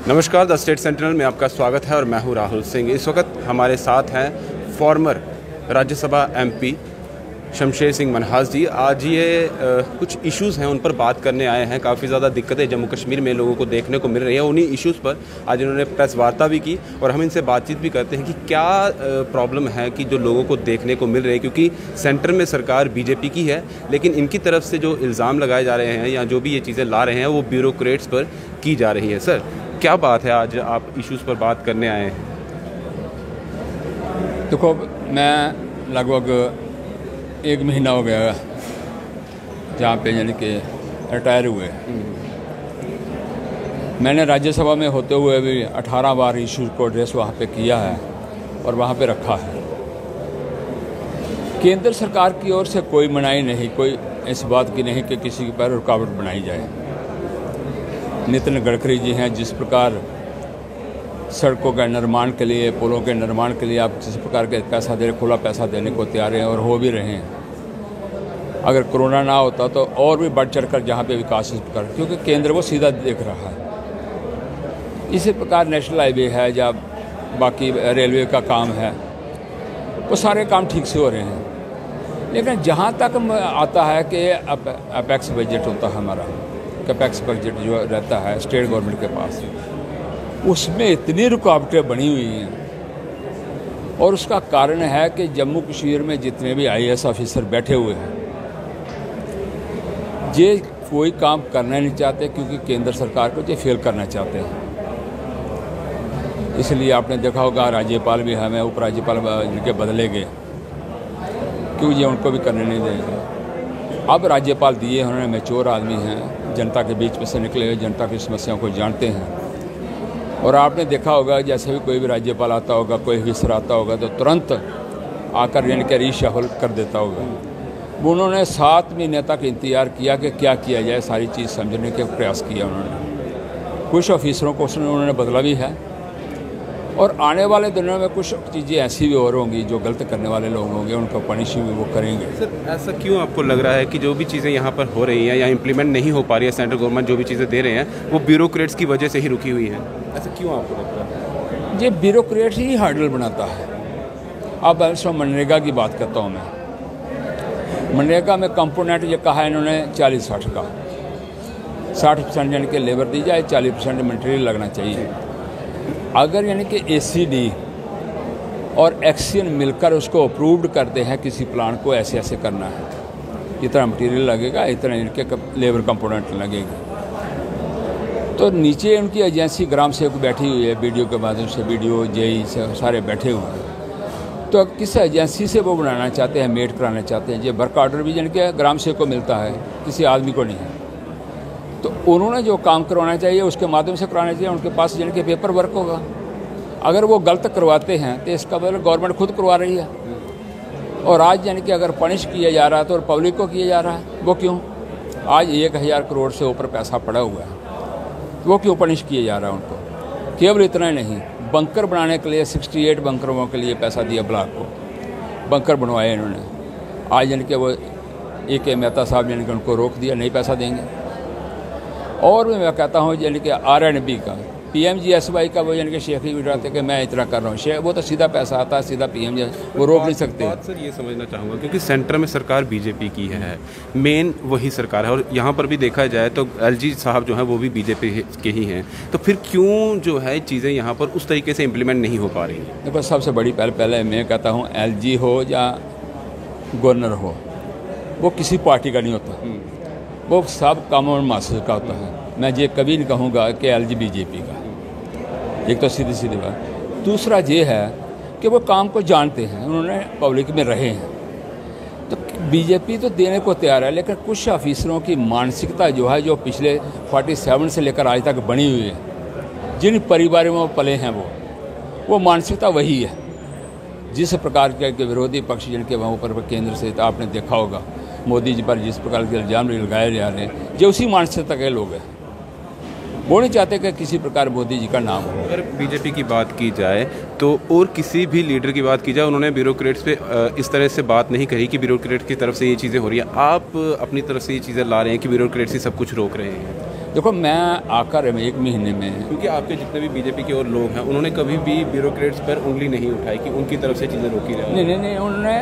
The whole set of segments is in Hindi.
नमस्कार, द स्टेट सेंटिनल में आपका स्वागत है और मैं हूं राहुल सिंह। इस वक्त हमारे साथ हैं फॉर्मर राज्यसभा एमपी शमशेर सिंह मनहास जी। आज ये कुछ इश्यूज़ हैं उन पर बात करने आए हैं। काफ़ी ज़्यादा दिक्कतें जम्मू कश्मीर में लोगों को देखने को मिल रही हैं। उन्हीं इश्यूज़ पर आज इन्होंने प्रेस वार्ता भी की और हम इनसे बातचीत भी करते हैं कि क्या प्रॉब्लम है कि जो लोगों को देखने को मिल रही है। क्योंकि सेंटर में सरकार बीजेपी की है, लेकिन इनकी तरफ से जो इल्ज़ाम लगाए जा रहे हैं या जो भी ये चीज़ें ला रहे हैं वो ब्यूरोक्रेट्स पर की जा रही है। सर, क्या बात है, आज आप इश्यूज़ पर बात करने आए हैं? देखो, मैं लगभग 1 महीना हो गया जहाँ पे यानी कि रिटायर हुए। मैंने राज्यसभा में होते हुए भी 18 बार इशू को एड्रेस वहाँ पे किया है और वहाँ पे रखा है। केंद्र सरकार की ओर से कोई मनाही नहीं, कोई इस बात की नहीं कि किसी पर रुकावट बनाई जाए। नितिन गडकरी जी हैं, जिस प्रकार सड़कों के निर्माण के लिए, पुलों के निर्माण के लिए आप जिस प्रकार के पैसा दे, खुला पैसा देने को तैयार हैं और हो भी रहे हैं। अगर कोरोना ना होता तो और भी बढ़ चढ़कर जहाँ पे विकास कर, क्योंकि केंद्र वो सीधा देख रहा है। इसी प्रकार नेशनल हाईवे है या बाकी रेलवे का काम है, वो सारे काम ठीक से हो रहे हैं। लेकिन जहाँ तक आता है कि अपेक्स बजट होता है हमारा, कैपेक्स बजट जो रहता है स्टेट गवर्नमेंट के पास, उसमें इतनी रुकावटें बनी हुई हैं। और उसका कारण है कि जम्मू कश्मीर में जितने भी IAS ऑफिसर बैठे हुए हैं, ये कोई काम करना नहीं चाहते, क्योंकि केंद्र सरकार को ये फेल करना चाहते हैं। इसलिए आपने देखा होगा राज्यपाल भी हमें उपराज्यपाल जिनके बदले गए, क्योंकि ये उनको भी करने नहीं देंगे। अब राज्यपाल दिए, उन्होंने मैच्योर आदमी हैं, जनता के बीच में से निकले हुए, जनता की समस्याओं को जानते हैं। और आपने देखा होगा जैसे भी कोई भी राज्यपाल आता होगा, कोई ऑफिसर आता होगा तो तुरंत आकर यानी कि रीशफल कर देता होगा। उन्होंने 7 महीने तक इंतजार किया कि क्या किया जाए, सारी चीज़ समझने के प्रयास किया उन्होंने। कुछ ऑफिसरों को उन्होंने बदला भी है और आने वाले दिनों में कुछ चीज़ें ऐसी भी और होंगी जो गलत करने वाले लोग होंगे, उनको पनिश भी वो करेंगे। सर, ऐसा क्यों आपको लग रहा है कि जो भी चीज़ें यहाँ पर हो रही हैं या इम्प्लीमेंट नहीं हो पा रही है, सेंट्रल गवर्नमेंट जो भी चीज़ें दे रहे हैं वो ब्यूरोक्रेट्स की वजह से ही रुकी हुई है? ऐसा क्यों आपको लगता है? ये ब्यूरोक्रेट ही हार्डल बनाता है। अब ऐसा मनरेगा की बात करता हूँ मैं। मनरेगा में कंपोनेंट ये कहा है इन्होंने 40-60 का, 60% यानी कि लेबर दी जाए, 40% मटेरियल लगना चाहिए। अगर यानी कि ACD और एक्सियन मिलकर उसको अप्रूव्ड करते हैं किसी प्लान को, ऐसे ऐसे करना है, इतना मटेरियल लगेगा, इतना इनके लेबर कंपोनेंट लगेगा, तो नीचे उनकी एजेंसी ग्राम सेवक बैठी हुई है, BDO के माध्यम से, BDO JE से सारे बैठे हुए हैं। तो किस एजेंसी से वो बनाना चाहते हैं, मेट कराना चाहते हैं। ये वर्क ऑर्डर भी यानी कि ग्राम सेवक को मिलता है, किसी आदमी को नहीं है। तो उन्होंने जो काम करवाना चाहिए उसके माध्यम से कराना चाहिए, उनके पास यानी कि पेपर वर्क होगा। अगर वो गलत करवाते हैं तो इसका मतलब गवर्नमेंट खुद करवा रही है। और आज यानी कि अगर पनिश किया जा रहा है तो पब्लिक को किया जा रहा है, वो क्यों? आज 1000 करोड़ से ऊपर पैसा पड़ा हुआ है, वो क्यों पनिश किया जा रहा है उनको? केवल इतना ही नहीं, बंकर बनाने के लिए 68 बंकरों के लिए पैसा दिया ब्लॉक को, बंकर बनवाए इन्होंने। आज यानी कि वो AK मेहता साहब यानी कि उनको रोक दिया, नहीं पैसा देंगे। और मैं कहता हूँ यानी कि R&B का, PMGSY का वो यानी कि शेख ही बिठाते कि मैं इतना कर रहा हूँ, शेख वो तो सीधा पैसा आता है, सीधा PM, वो रोक नहीं सकते। बात सर ये समझना चाहूँगा, क्योंकि सेंटर में सरकार बीजेपी की है, मेन वही सरकार है, और यहाँ पर भी देखा जाए तो LG साहब जो हैं वो भी बीजेपी के ही हैं। तो फिर क्यों जो है चीज़ें यहाँ पर उस तरीके से इम्प्लीमेंट नहीं हो पा रही हैं? देखो, सबसे बड़ी पहले मैं कहता हूँ LG हो या गवर्नर हो, वो किसी पार्टी का नहीं होता, वो सब कॉमन मासेस का होता है। मैं ये कभी नहीं कहूँगा कि LG BJP का, एक तो सीधी सीधी बात। दूसरा ये है कि वो काम को जानते हैं, उन्होंने पब्लिक में रहे हैं। तो BJP तो देने को तैयार है, लेकिन कुछ ऑफिसरों की मानसिकता जो है, जो पिछले 47 से लेकर आज तक बनी हुई है, जिन परिवारों में पले हैं, वो मानसिकता वही है। जिस प्रकार के विरोधी पक्ष जिनके वहाँ ऊपर केंद्र से आपने देखा होगा, मोदी जी पर जिस प्रकार के इल्ज़ाम लगाए जा रहे हैं, जो उसी मानसिकता के लोग हैं। वो नहीं चाहते कि किसी प्रकार मोदी जी का नाम हो। अगर बीजेपी की बात की जाए तो और किसी भी लीडर की बात की जाए, उन्होंने ब्यूरोक्रेट्स पे इस तरह से बात नहीं करी कि ब्यूरोक्रेट की तरफ से ये चीज़ें हो रही हैं। आप अपनी तरफ से ये चीज़ें ला रहे हैं कि ब्यूरोक्रेट्स ही सब कुछ रोक रहे हैं। देखो मैं आकर 1 महीने में, क्योंकि आपके जितने भी बीजेपी के और लोग हैं उन्होंने कभी भी ब्यूरोक्रेट्स पर उंगली नहीं उठाई कि उनकी तरफ से चीज़ें रोकी जाए। नहीं उन्होंने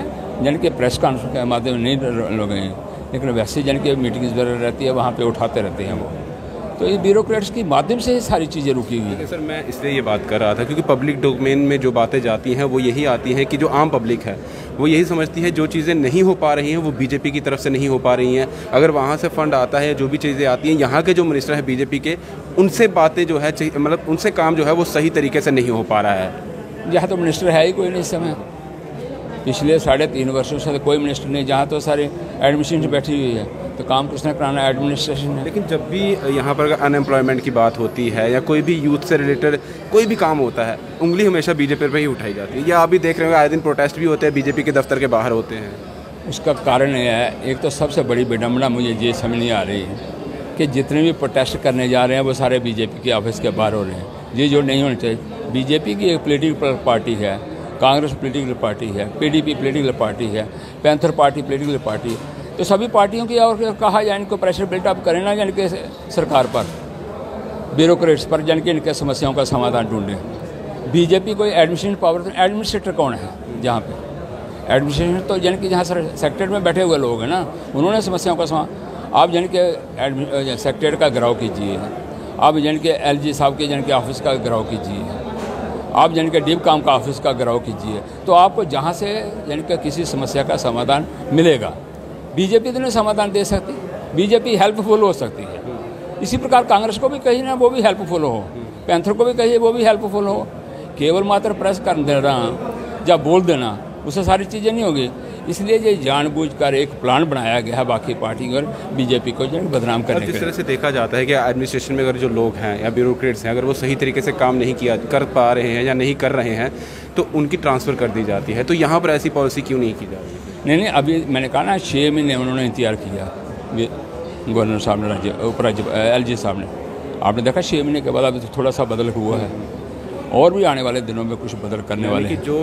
जन के प्रेस कॉन्फ्रेंस के माध्यम नहीं लोग हैं, लेकिन वैसे जन के मीटिंग्स वगैरह रहती है वहाँ पे उठाते रहते हैं वो। तो ये ब्यूरोक्रेट्स के माध्यम से सारी चीज़ें रुकी हुई हैं। सर मैं इसलिए ये बात कर रहा था क्योंकि पब्लिक डोमेन में जो बातें जाती हैं वो यही आती हैं कि जो आम पब्लिक है वो यही समझती है जो चीज़ें नहीं हो पा रही हैं वो बीजेपी की तरफ से नहीं हो पा रही हैं। अगर वहाँ से फंड आता है, जो भी चीज़ें आती हैं, यहाँ के जो मिनिस्टर हैं बीजेपी के, उनसे बातें जो है मतलब उनसे काम जो है वो सही तरीके से नहीं हो पा रहा है। यहाँ तो मिनिस्टर है ही कोई नहीं इस समय। पिछले 3.5 वर्षों से कोई मिनिस्टर नहीं, जहाँ तो सारे एडमिनिस्ट्रेशन बैठी हुई है, तो काम किसने कराना है? एडमिनिस्ट्रेशन है। लेकिन जब भी यहाँ पर अनएम्प्लॉयमेंट की बात होती है या कोई भी यूथ से रिलेटेड कोई भी काम होता है, उंगली हमेशा बीजेपी पर ही उठाई जाती है। या आप भी देख रहे हो आए दिन प्रोटेस्ट भी होते हैं, बीजेपी के दफ्तर के बाहर होते हैं। उसका कारण यह है, एक तो सबसे बड़ी विडम्बना मुझे ये समझ नहीं आ रही है कि जितने भी प्रोटेस्ट करने जा रहे हैं वो सारे बीजेपी के ऑफिस के बाहर हो रहे हैं। ये जो नहीं होना चाहिए। बीजेपी की एक पॉलिटिकल पार्टी है, कांग्रेस पॉलिटिकल पार्टी है, पीडीपी पॉलिटिकल पार्टी है, पैंथर पार्टी पॉलिटिकल पार्टी है। तो सभी पार्टियों की और कहा जाए इनको प्रेशर बिल्टअप करें ना, यानी कि सरकार पर, ब्यूरोक्रेट्स पर, यानी कि इनके समस्याओं का समाधान ढूंढें। बीजेपी कोई एडमिनिस्ट्रेशन पावर, तो एडमिनिस्ट्रेटर कौन है जहाँ पे? एडमिनिस्ट्रेशन तो यानी कि जहाँ सेक्रेटरी में बैठे हुए लोग हैं ना, उन्होंने समस्याओं का समाधान। आप यानी कि सेक्रेटरी का घेराव कीजिए, आप यानी कि LG साहब के यानी कि ऑफिस का घेराव कीजिए, आप यानी कि डीप काम का ऑफिस का घेराव कीजिए, तो आपको जहाँ से यानी कि किसी समस्या का समाधान मिलेगा। बीजेपी तो नहीं समाधान दे सकती, बीजेपी हेल्पफुल हो सकती है। इसी प्रकार कांग्रेस को भी कही ना वो भी हेल्पफुल हो, पैंथर को भी कहिए वो भी हेल्पफुल हो। केवल मात्र प्रेस कर देना या बोल देना, उससे सारी चीज़ें नहीं होगी। इसलिए ये जानबूझकर एक प्लान बनाया गया है बाकी पार्टी और बीजेपी को जो बदनाम करने के लिए। जिस तरह से देखा जाता है कि एडमिनिस्ट्रेशन में अगर जो लोग हैं या ब्यूरोक्रेट्स हैं, अगर वो सही तरीके से काम नहीं कर पा रहे हैं या नहीं कर रहे हैं, तो उनकी ट्रांसफ़र कर दी जाती है। तो यहाँ पर ऐसी पॉलिसी क्यों नहीं की जाती? नहीं, अभी मैंने कहा ना 6 महीने उन्होंने इंतजार किया, गवर्नर साहब ने, उपराज्यपाल LG साहब ने। आपने देखा 6 महीने के बाद अभी तो थोड़ा सा बदल हुआ है, और भी आने वाले दिनों में कुछ बदल करने वाले हैं। जो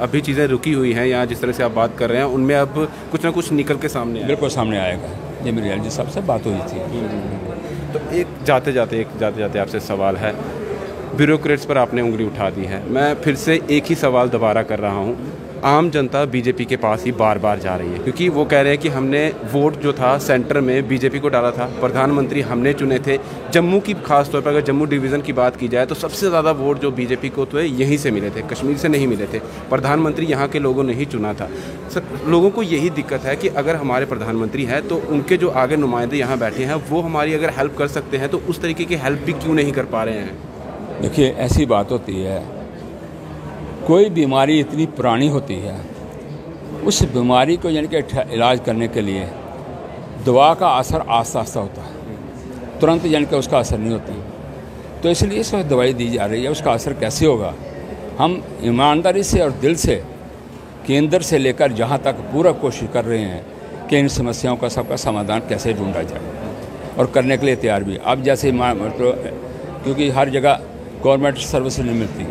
अभी चीज़ें रुकी हुई हैं या जिस तरह से आप बात कर रहे हैं, उनमें अब कुछ ना कुछ निकल के सामने बिल्कुल सामने आएगा। ये मेरी LG साहब से बात हुई थी। तो एक जाते जाते आपसे सवाल है, ब्यूरोक्रेट्स पर आपने उंगली उठा दी है, मैं फिर से एक ही सवाल दोबारा कर रहा हूँ। आम जनता बीजेपी के पास ही बार बार जा रही है क्योंकि वो कह रहे हैं कि हमने वोट जो था सेंटर में बीजेपी को डाला था, प्रधानमंत्री हमने चुने थे। जम्मू की खास तौर पर अगर जम्मू डिवीज़न की बात की जाए तो सबसे ज़्यादा वोट जो बीजेपी को तो यहीं से मिले थे, कश्मीर से नहीं मिले थे। प्रधानमंत्री यहाँ के लोगों ने ही चुना था। सर, लोगों को यही दिक्कत है कि अगर हमारे प्रधानमंत्री हैं तो उनके जो आगे नुमाइंदे यहाँ बैठे हैं वो हमारी अगर हेल्प कर सकते हैं, तो उस तरीके की हेल्प भी क्यों नहीं कर पा रहे हैं? देखिए, ऐसी बात होती है, कोई बीमारी इतनी पुरानी होती है, उस बीमारी को यानी कि इलाज करने के लिए दवा का असर आस्ता आस्ता होता है, तुरंत यानी कि उसका असर नहीं होता। तो इसलिए इसको दवाई दी जा रही है। उसका असर कैसे होगा? हम ईमानदारी से और दिल से केंद्र से लेकर जहाँ तक पूरा कोशिश कर रहे हैं कि इन समस्याओं का सबका समाधान कैसे ढूंढा जाए, और करने के लिए तैयार भी। अब जैसे क्योंकि हर जगह गवर्नमेंट सर्विस नहीं मिलती,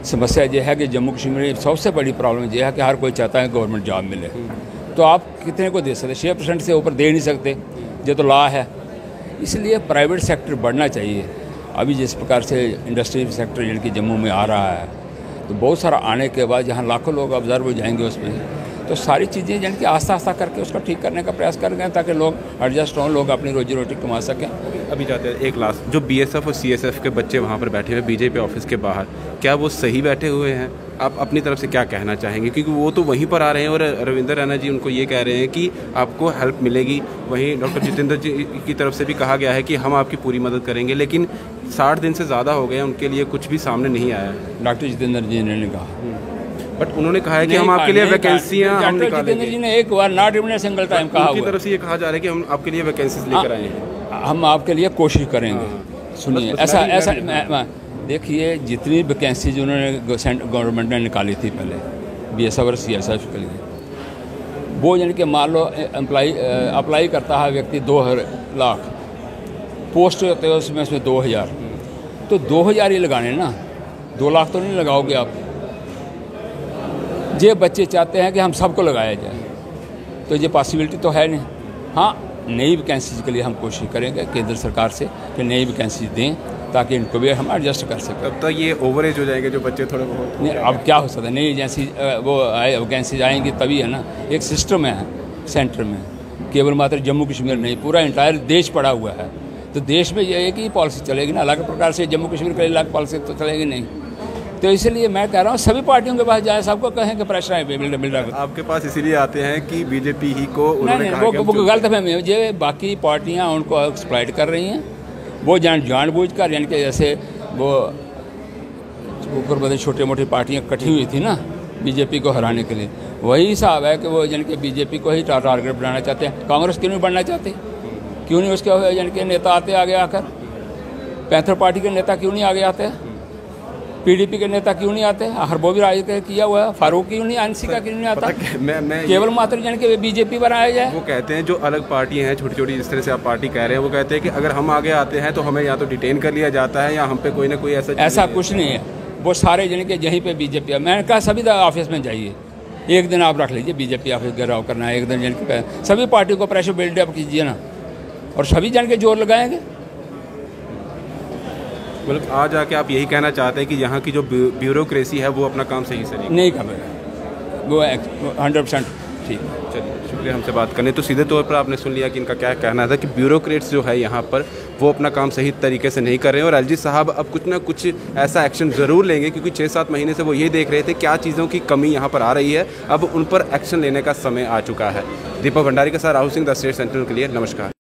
समस्या ये है कि जम्मू कश्मीर में सबसे बड़ी प्रॉब्लम ये है कि हर कोई चाहता है गवर्नमेंट जॉब मिले। तो आप कितने को दे सकते? 6% से ऊपर दे नहीं सकते, ये तो लॉ है। इसलिए प्राइवेट सेक्टर बढ़ना चाहिए। अभी जिस प्रकार से इंडस्ट्री सेक्टर जिनकी जम्मू में आ रहा है, तो बहुत सारा आने के बाद जहाँ लाखों लोग ऑब्जर्व हो जाएंगे उस पर, तो सारी चीज़ें जिनकी आस्ता आस्ता करके उसको ठीक करने का प्रयास कर गए ताकि लोग एडजस्ट हों, लोग अपनी रोजी रोटी कमा सकें। अभी जाते हैं एक लास्ट, जो BSF और CSF के बच्चे वहाँ पर बैठे हुए बीजेपी ऑफिस के बाहर, क्या वो सही बैठे हुए हैं? आप अपनी तरफ से क्या कहना चाहेंगे? क्योंकि वो तो वहीं पर आ रहे हैं और रविंद्र रैना जी उनको ये कह रहे हैं कि आपको हेल्प मिलेगी। वहीं डॉक्टर जितेंद्र जी की तरफ से भी कहा गया है कि हम आपकी पूरी मदद करेंगे, लेकिन 60 दिन से ज़्यादा हो गए, उनके लिए कुछ भी सामने नहीं आया है। डॉक्टर जितेंद्र जी ने कहा, बट उन्होंने कहा है कि हम आपके लिए वैकेंसियाँ हम निकालेंगे। जितेंद्र जी ने एक बार नॉट इवन सिंगल टाइम कहा, उनकी तरफ से ये कहा जा रहा है कि हम आपके लिए वैकेंसीज लेकर आए हैं, हम आपके लिए कोशिश करेंगे। सुनिए, ऐसा देखिए, जितनी वैकेंसीज उन्होंने गवर्नमेंट ने निकाली थी पहले BSF और CSF के लिए, वो यानी कि मान लो अप्लाई करता है व्यक्ति 2 लाख पोस्ट होते हैं, उसमें 2000, तो 2000 ही लगाने ना, 2 लाख तो नहीं लगाओगे आप। ये बच्चे चाहते हैं कि हम सबको लगाया जाए, तो ये पॉसिबिलिटी तो है नहीं। हाँ, नई वैकेंसीज के लिए हम कोशिश करेंगे केंद्र सरकार से कि नई वैकेंसीज दें ताकि इनको भी हम एडजस्ट कर सकें। तब तक ये ओवर एज हो जाएंगे जो बच्चे थोड़े बहुत। नहीं, अब क्या हो सकता है, नई एजेंसी वो वैकेंसीज आएंगी तभी है ना। एक सिस्टम है सेंटर में, केवल मात्र जम्मू कश्मीर नहीं, पूरा इंटायर देश पड़ा हुआ है। तो देश में ये एक ही पॉलिसी चलेगी ना, अलग प्रकार से जम्मू कश्मीर के लिए अलग पॉलिसी तो चलेगी नहीं। तो इसलिए मैं कह रहा हूँ सभी पार्टियों के पास जाए, सबको कहें कि प्रेशर है मिल रहा है। आपके पास इसीलिए आते हैं कि बीजेपी ही को उन्होंने कहा कि वो गलत फहमी है। जो बाकी पार्टियाँ उनको एक्सप्लॉइट कर रही हैं, वो जानबूझकर, यानी कि जैसे वो ऊपर बड़े छोटे मोटी पार्टियाँ इकट्ठी हुई थी ना बीजेपी को हराने के लिए, वही हिसाब है कि वो यानी कि बीजेपी को ही टारगेट बनाना चाहते हैं। कांग्रेस क्यों नहीं बनना चाहते, क्यों नहीं उसके यानी कि नेता आते आगे आकर, पैंथर पार्टी के नेता क्यों नहीं आगे आते, पीडीपी के नेता क्यों नहीं आते, आखिर वो भी राजनीति किया हुआ है, फारूक क्यों नहीं, आंसी का क्यों नहीं आता, केवल मात्र यानी कि बीजेपी बनाया जाए। वो कहते हैं जो अलग पार्टियां हैं छोटी छोटी, जिस तरह से आप पार्टी कह रहे हैं, वो कहते हैं कि अगर हम आगे आते हैं तो हमें या तो डिटेन कर लिया जाता है या हम पे कोई ना कोई ऐसा कुछ नहीं है। वो सारे यानी कि यहीं पे बीजेपी है। मैंने कहा सभी ऑफिस में जाइए, एक दिन आप रख लीजिए बीजेपी ऑफिस घेराव करना है, एक दिन यानी कि सभी पार्टियों को प्रेशर बिल्डअप कीजिए ना, और सभी जान के जोर लगाएंगे। मतलब आज आके आप यही कहना चाहते हैं कि यहाँ की जो ब्यूरोक्रेसी है वो अपना काम सही से नहीं कर रहे, वो 100% ठीक। चलिए, शुक्रिया हमसे बात करने। तो सीधे तौर पर आपने सुन लिया कि इनका क्या कहना था कि ब्यूरोक्रेट्स जो है यहाँ पर वो अपना काम सही तरीके से नहीं कर रहे हैं, और एलजी साहब अब कुछ ना कुछ ऐसा एक्शन ज़रूर लेंगे, क्योंकि 6-7 महीने से वो ये देख रहे थे क्या चीज़ों की कमी यहाँ पर आ रही है। अब उन पर एक्शन लेने का समय आ चुका है। दीपक भंडारी के साथ Rahul Singh, the state central के लिए नमस्कार।